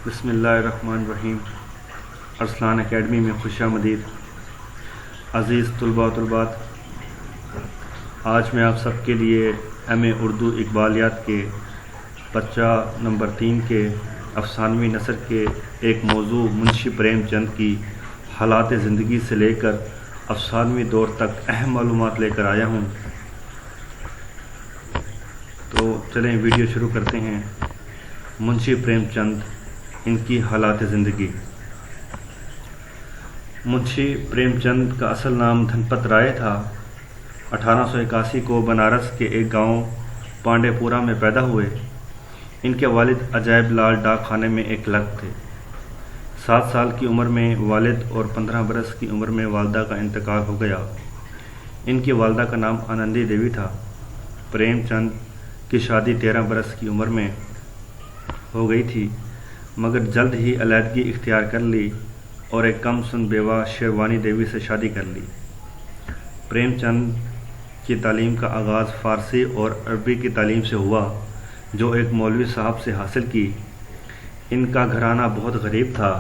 بسم اللہ الرحمن الرحیم۔ ارسلان اکیڈمی میں خوش آمدید۔ عزیز طلباء و طلبات، آج میں آپ سب کے لیے ایم.اے اردو اقبالیات کے پرچہ نمبر 3 کے افسانوی نثر کے ایک موضوع منشی پریم چند کی حالات زندگی سے لے کر افسانوی دور تک اہم معلومات لے کر آیا ہوں۔ تو چلیں ویڈیو شروع کرتے ہیں۔ منشی پریم چند، ان کی حالات زندگی۔ منشی پریم چند کا اصل نام دھنپت رائے تھا۔ 1881 کو بنارس کے ایک گاؤں پانڈے پورہ میں پیدا ہوئے۔ ان کے والد عجائب لال ڈاک خانے میں ایک کلرک تھے۔ 7 سال کی عمر میں والد اور 15 برس کی عمر میں والدہ کا انتقال ہو گیا۔ ان کی والدہ کا نام آنندی دیوی تھا۔ پریم چند کی شادی 13 برس کی عمر میں ہو گئی تھی، مگر جلد ہی علیحدگی اختیار کر لی اور ایک کم سن بیوہ شیروانی دیوی سے شادی کر لی۔ پریم چند کی تعلیم کا آغاز فارسی اور عربی کی تعلیم سے ہوا، جو ایک مولوی صاحب سے حاصل کی۔ ان کا گھرانہ بہت غریب تھا۔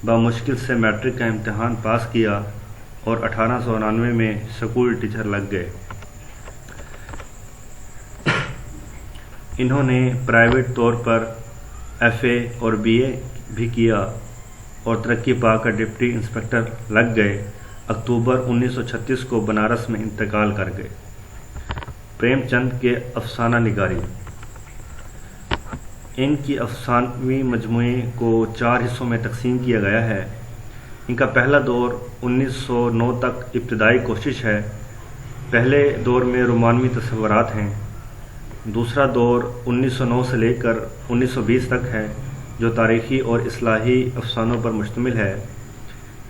بمشکل سے میٹرک کا امتحان پاس کیا اور 1899 میں سکول ٹیچر لگ گئے۔ انہوں نے پرائیویٹ طور پر ایف.اے اور بی.اے بھی کیا اور ترقی پا کر ڈپٹی انسپکٹر لگ گئے۔ اکتوبر 1936 کو بنارس میں انتقال کر گئے۔ پریم چند کے افسانہ نگاری۔ ان کی افسانوی مجموعے کو 4 حصوں میں تقسیم کیا گیا ہے۔ ان کا پہلا دور 1909 تک ابتدائی کوشش ہے۔ پہلے دور میں رومانوی تصورات ہیں۔ دوسرا دور 1909 سے لے کر 1920 تک ہے، جو تاریخی اور اصلاحی افسانوں پر مشتمل ہے۔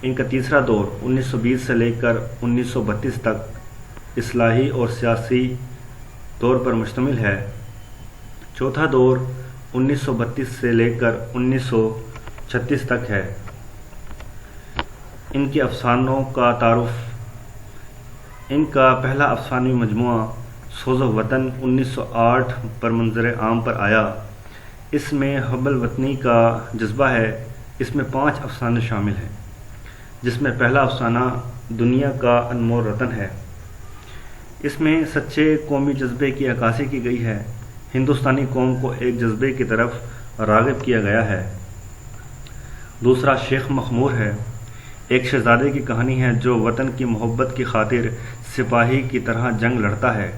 ان کا تیسرا دور 1920 سے لے کر 1932 تک اصلاحی اور سیاسی طور پر مشتمل ہے۔ چوتھا دور 1932 سے لے کر 1936 تک ہے۔ ان کے افسانوں کا تعارف۔ ان کا پہلا افسانوی مجموعہ سوز وطن 1908 پر منظر عام پر آیا۔ اس میں حب الوطنی کا جذبہ ہے۔ اس میں 5 افسانے شامل ہیں، جس میں پہلا افسانہ دنیا کا انمول رتن ہے۔ اس میں سچے قومی جذبے کی عکاسی کی گئی ہے۔ ہندوستانی قوم کو ایک جذبے کی طرف راغب کیا گیا ہے۔ دوسرا شیخ مخمور ہے، ایک شہزادے کی کہانی ہے جو وطن کی محبت کی خاطر سپاہی کی طرح جنگ لڑتا ہے۔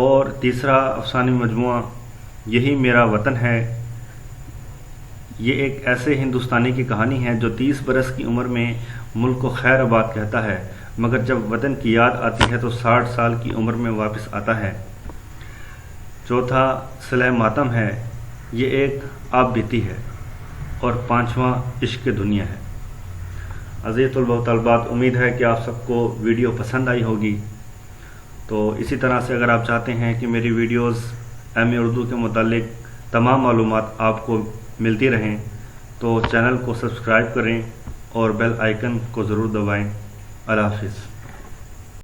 اور تیسرا افسانوی مجموعہ یہی میرا وطن ہے۔ یہ ایک ایسے ہندوستانی کی کہانی ہے جو 30 برس کی عمر میں ملک کو خیر آباد کہتا ہے، مگر جب وطن کی یاد آتی ہے تو 60 سال کی عمر میں واپس آتا ہے۔ چوتھا صلح ماتم ہے، یہ ایک آپ بیتی ہے۔ اور 5واں عشق دنیا ہے۔ عزیز طلباء و طالبات، امید ہے کہ آپ سب کو ویڈیو پسند آئی ہوگی۔ تو اسی طرح سے اگر آپ چاہتے ہیں کہ میری ویڈیوز ایم.اے اردو کے متعلق تمام معلومات آپ کو ملتی رہیں، تو چینل کو سبسکرائب کریں اور بیل آئیکن کو ضرور دبائیں۔ اللہ حافظ۔